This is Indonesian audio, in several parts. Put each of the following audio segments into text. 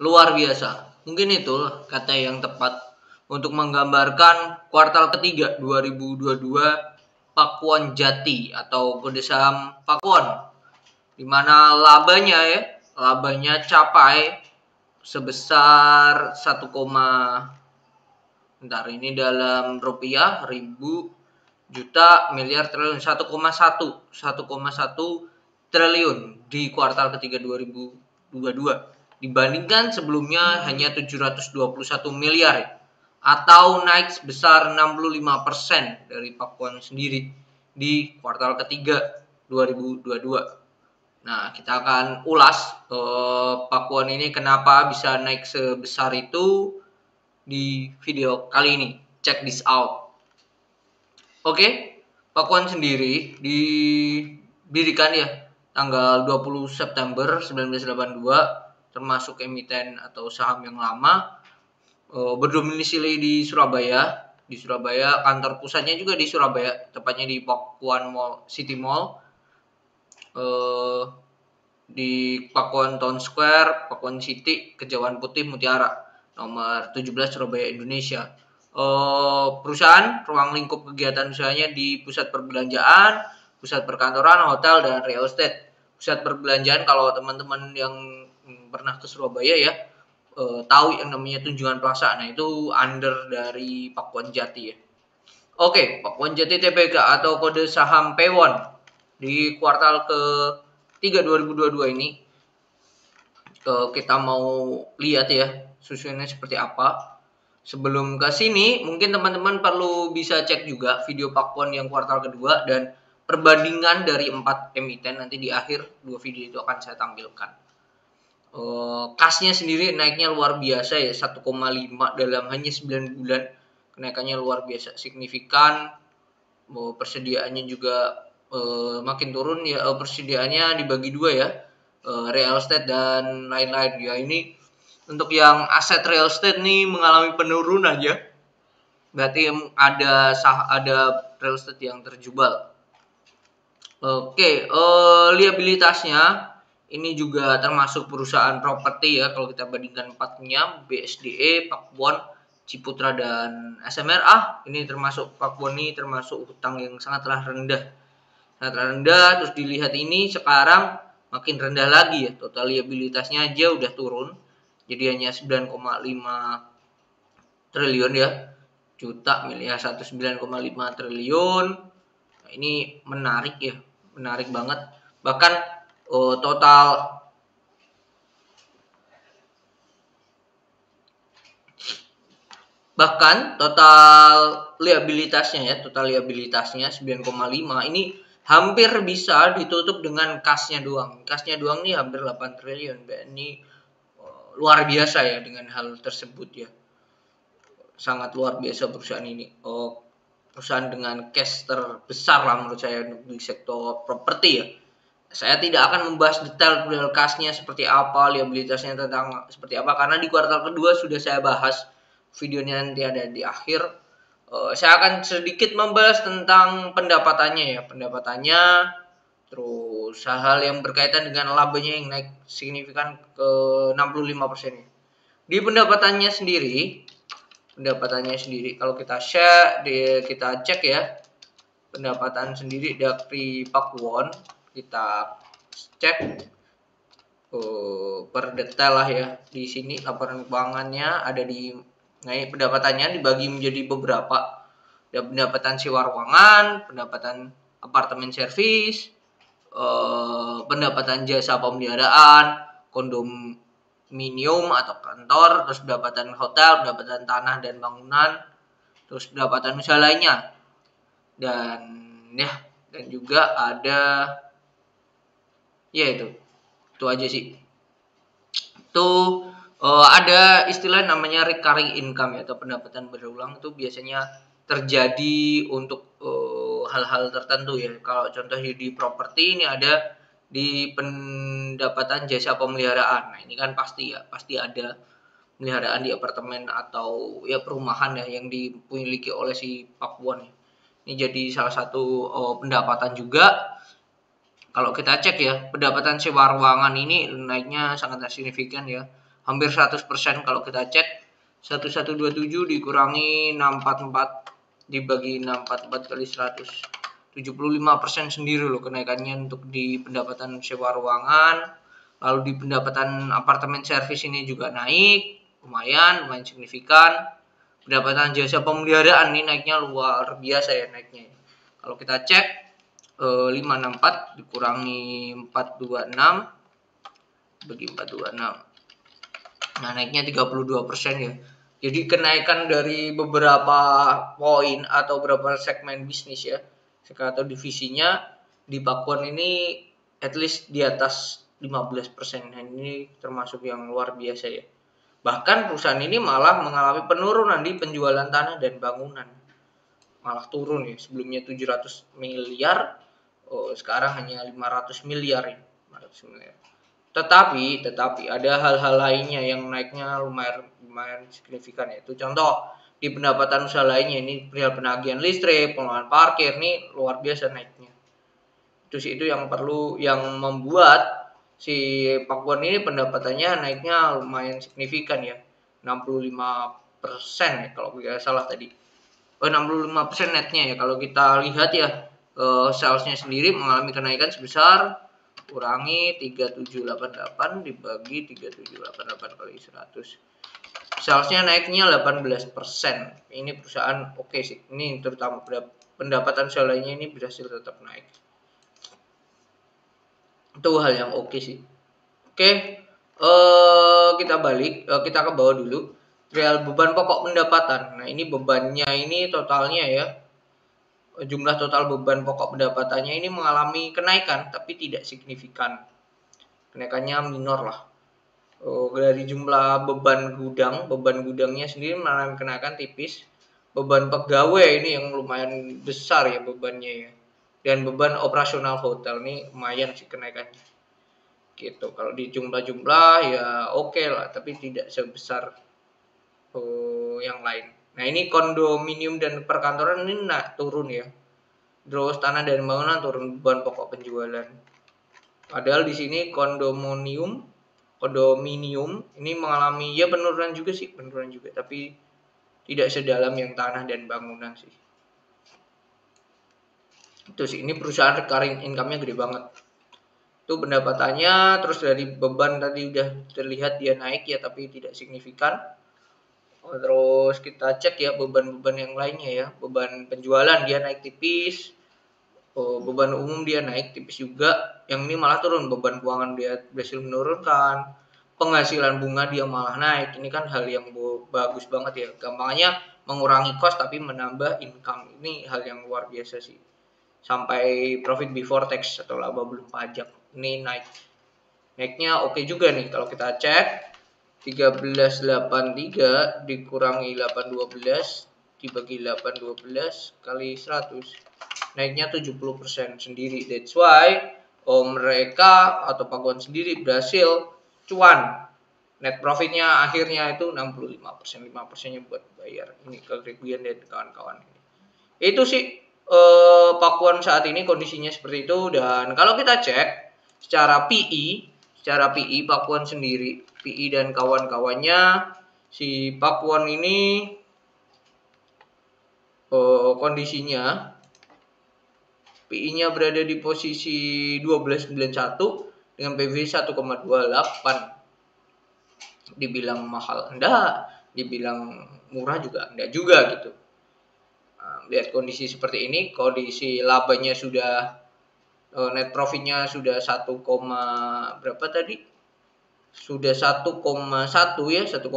luar biasa. Mungkin itu kata yang tepat untuk menggambarkan kuartal ketiga 2022 Pakuan Jati atau kode saham Pakuan, di mana labanya capai sebesar 1, bentar ini dalam rupiah, ribu, juta, miliar, triliun, 1,1 triliun di kuartal ketiga 2022 dibandingkan sebelumnya hanya 721 miliar atau naik sebesar 65% dari Pakuan sendiri di kuartal ketiga 2022. Nah, kita akan ulas Pakuan ini kenapa bisa naik sebesar itu di video kali ini. Check this out. Oke, Pakuan sendiri didirikan ya tanggal 20 September 1982, termasuk emiten atau saham yang lama, berdomisili di Surabaya. Di Surabaya, kantor pusatnya juga di Surabaya, tepatnya di Pakuan Mall, City Mall, di Pakuan Town Square, Pakuan City, Kejauhan Putih, Mutiara, nomor 17 Surabaya, Indonesia. Perusahaan ruang lingkup kegiatan usahanya di pusat perbelanjaan, pusat perkantoran, hotel, dan real estate. Pusat perbelanjaan, kalau teman-teman yang pernah ke Surabaya ya, tahu yang namanya Tunjungan Plaza. Nah, itu under dari Pakuan Jati ya. Oke, Pakuan Jati Tbk atau kode saham P1 di kuartal ke-3 2022 ini kita mau lihat ya susunannya seperti apa. Sebelum ke sini, mungkin teman-teman perlu bisa cek juga video Pakuan yang kuartal kedua dan perbandingan dari 4 emiten. Nanti di akhir 2 video itu akan saya tampilkan. Kasnya sendiri naiknya luar biasa ya, 1,5 dalam hanya 9 bulan. Kenaikannya luar biasa, signifikan. Persediaannya juga makin turun ya, persediaannya dibagi dua ya, real estate dan lain-lain ya. Ini untuk yang aset real estate nih mengalami penurunan ya, berarti ada real estate yang terjual. Oke, liabilitasnya ini juga termasuk perusahaan properti ya. Kalau kita bandingkan empatnya, BSDE, Pakuan, Ciputra, dan SMRA, ini termasuk Pakuan ini termasuk hutang yang sangatlah rendah. Terus dilihat ini sekarang makin rendah lagi ya. Total liabilitasnya aja udah turun, jadi hanya 9,5 triliun ya. Juta, miliar, 9,5 triliun. Nah, ini menarik ya, menarik banget. Bahkan total liabilitasnya ya, total liabilitasnya 9,5 ini hampir bisa ditutup dengan kasnya doang. Kasnya doang nih hampir 8 triliun. Ini luar biasa ya dengan hal tersebut ya. Sangat luar biasa perusahaan ini. Perusahaan dengan cash terbesar lah menurut saya di sektor properti ya. Saya tidak akan membahas detail kasnya seperti apa, liabilitasnya tentang seperti apa, karena di kuartal kedua sudah saya bahas, videonya nanti ada di akhir. Saya akan sedikit membahas tentang pendapatannya ya, terus hal yang berkaitan dengan labanya yang naik signifikan ke 65%. Di pendapatannya sendiri kalau kita kita cek ya, pendapatan sendiri dari Pakuan, kita cek per detail lah ya. Di sini laporan keuangannya ada di pendapatannya dibagi menjadi beberapa. Ada pendapatan sewa ruangan, pendapatan apartemen servis, pendapatan jasa pemeliharaan, kondominium atau kantor, terus pendapatan hotel, pendapatan tanah dan bangunan, terus pendapatan usaha lainnya. Dan juga ada ya itu aja sih. Tuh ada istilah namanya recurring income atau pendapatan berulang. Itu biasanya terjadi untuk hal-hal tertentu ya. Kalau contoh di properti ini ada di pendapatan jasa pemeliharaan. Nah, ini kan pasti ada pemeliharaan di apartemen atau ya perumahan ya yang dimiliki oleh si Pakuan. Ini jadi salah satu pendapatan juga. Kalau kita cek ya, pendapatan sewa ruangan ini naiknya sangat signifikan ya. hampir 100% kalau kita cek. 1127 dikurangi 644 dibagi 644 kali 100. 75% sendiri loh kenaikannya untuk di pendapatan sewa ruangan. Lalu di pendapatan apartemen servis ini juga naik, lumayan signifikan. Pendapatan jasa pemeliharaan ini naiknya luar biasa ya naiknya. Kalau kita cek 564 dikurangi 426 bagi 426. Nah, naiknya 32% ya. Jadi kenaikan dari beberapa poin atau beberapa segmen bisnis ya, atau divisinya di Pakuan ini at least di atas 15%. Nah, ini termasuk yang luar biasa ya. Bahkan perusahaan ini malah mengalami penurunan di penjualan tanah dan bangunan. Malah turun ya, sebelumnya 700 miliar, sekarang hanya 500 miliar ya. 500 miliar. Tetapi ada hal-hal lainnya yang naiknya lumayan signifikan, yaitu contoh di pendapatan usaha lainnya ini perihal penagihan listrik, pengelolaan parkir ini luar biasa naiknya. Itu yang membuat si Pakuan ini pendapatannya naiknya lumayan signifikan ya. 65% ya kalau tidak salah tadi. 65% netnya ya kalau kita lihat ya, salesnya sendiri mengalami kenaikan sebesar kurangi 3788 dibagi 3788 kali 100. Salesnya naiknya 18%. Ini perusahaan oke sih. Ini terutama pendapatan salesnya ini berhasil tetap naik. Itu hal yang oke sih. Oke, kita balik, kita ke bawah dulu. Real beban pokok pendapatan. Nah, ini bebannya ini totalnya ya. Jumlah total beban pokok pendapatannya ini mengalami kenaikan tapi tidak signifikan. Kenaikannya minor lah. Dari jumlah beban gudangnya sendiri mengalami kenaikan tipis. Beban pegawai ini yang lumayan besar ya bebannya ya. Dan beban operasional hotel ini lumayan sih kenaikannya. Gitu. Kalau di jumlah ya oke lah, tapi tidak sebesar yang lain. Nah, ini kondominium dan perkantoran ini turun ya. Terus tanah dan bangunan turun beban pokok penjualan. Padahal di sini kondominium ini mengalami ya penurunan juga, tapi tidak sedalam yang tanah dan bangunan sih. Itu sih, ini perusahaan recurring income-nya gede banget. Itu pendapatannya, terus dari beban tadi udah terlihat dia naik ya, tapi tidak signifikan. Terus kita cek ya beban-beban yang lainnya ya. Beban penjualan dia naik tipis. Beban umum dia naik tipis juga. Yang ini malah turun. Beban keuangan dia berhasil menurunkan. Penghasilan bunga dia malah naik. Ini kan hal yang bagus banget ya. Gampangnya mengurangi cost tapi menambah income. Ini hal yang luar biasa sih. Sampai profit before tax atau laba belum pajak ini naik. Naiknya oke juga nih kalau kita cek. 1383 dikurangi 812 dibagi 812 kali 100. Naiknya 70% sendiri. That's why mereka atau Pakuan sendiri berhasil cuan. Net profitnya akhirnya itu 65%. 5%-nya buat bayar ini kerugian dan kawan-kawan. Itu sih Pakuan saat ini kondisinya seperti itu. Dan kalau kita cek secara PE Pakuan sendiri, PE dan kawan-kawannya, si Pakuan ini kondisinya PE-nya berada di posisi 1291 dengan PB 1,28. Dibilang mahal enggak, dibilang murah juga enggak juga gitu. Lihat kondisi seperti ini, kondisi labanya sudah net profitnya sudah 1, berapa tadi? Sudah 1,1 ya, 1,1.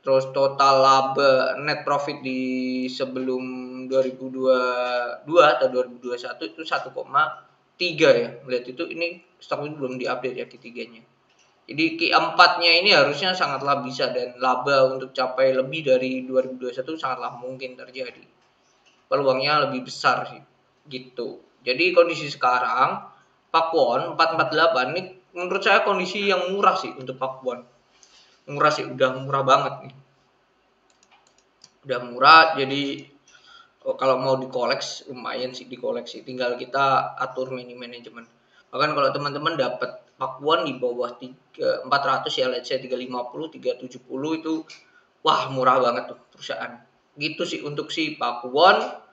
Terus total laba net profit di sebelum 2022 atau 2021 itu 1,3 ya. Lihat itu ini stok ini belum diupdate ya Q3-nya. Jadi Q4-nya ini harusnya sangatlah bisa dan laba untuk capai lebih dari 2021 sangatlah mungkin terjadi. Peluangnya lebih besar sih. Gitu. Jadi kondisi sekarang Pakuan 448 ini menurut saya kondisi yang murah sih untuk Pakuan. Murah sih, udah murah banget nih. Udah murah, jadi kalau mau dikoleksi lumayan sih dikoleksi. Tinggal kita atur manajemen. Bahkan kalau teman-teman dapat Pakuan di bawah 400 ya, let's say 350, 370 itu wah murah banget tuh perusahaan. Gitu sih untuk si Pakuwon.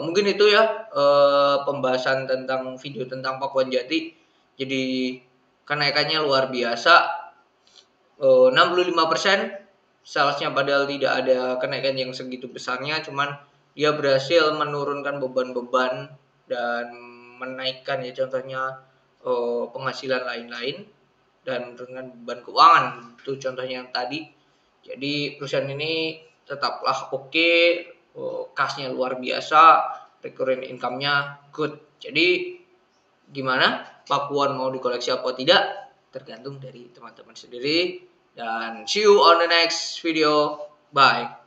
Mungkin itu ya pembahasan tentang video tentang Pakuwon Jati. Jadi kenaikannya luar biasa. 65% salesnya padahal tidak ada kenaikan yang segitu besarnya, cuman dia berhasil menurunkan beban-beban dan menaikkan ya contohnya penghasilan lain-lain dan menurunkan beban keuangan, itu contohnya yang tadi. Jadi perusahaan ini tetaplah oke, kasnya luar biasa, recurring income-nya good. Jadi gimana Pakuwon mau dikoleksi apa tidak tergantung dari teman-teman sendiri. Dan see you on the next video. Bye.